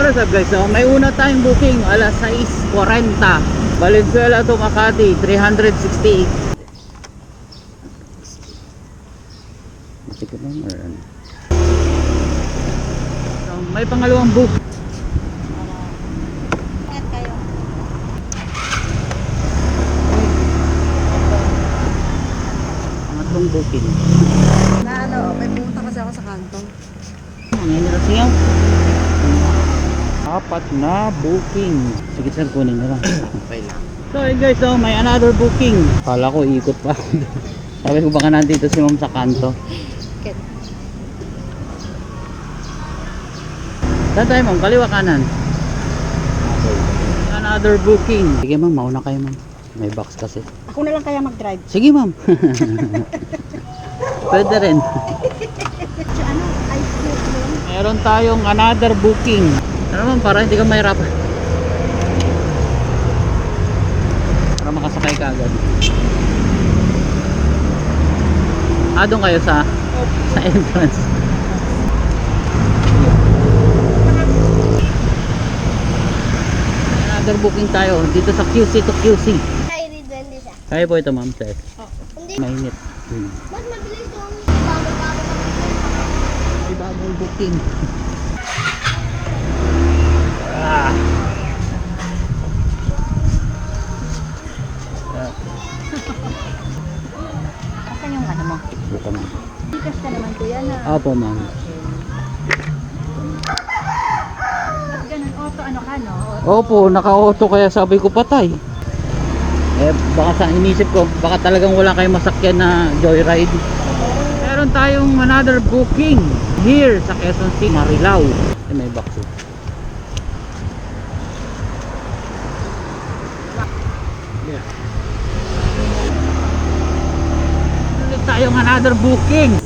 What's up guys, so may una tayong booking alas 6:40 Valenzuela to Makati 368. Masikip lang or ano? So, may pangalawang book. Ingat kayo. Pangatlong booking. Na ano, may pumunta kasi ako sa kanto. Ngayon na siya. Apat na booking. Sige sir, kunin nyo lang. Okay lang. So yun guys, so may another booking. Kala ko ikot pa ako. Sabi ko baka nandito si ma'am sa kanto. Kit. Saan tayo ma'am? Kaliwa kanan. Another booking. Sige ma'am, mauna kayo ma'am. May box kasi. Ako na lang kaya mag-drive. Sige ma'am. Pwede rin. Ano, ice cream yun? Meron tayong another booking. Ano ma'am, para hindi ka mahirapan. Para makasakay ka agad. Doon kayo sa entrance. Another booking tayo dito sa QC to QC. Ay, ridende siya. Kaya po ito ma'am, sir. Hindi. Mainit. Ba't mabilis yung bago-bago kami? May bagong booking. Ah. Asan yung ano mo? Buka ma'am. Tikas ka naman kuya na. Opo ma'am. Ba't ganun? Auto ano ka no? Opo, naka-auto kaya sabi ko patay. Baka sa inisip ko, baka talagang wala kayong masakyan na joyride. Meron tayong another booking here sa Quezon City, Marilao. May box. Yeah. Ulit tayong another booking.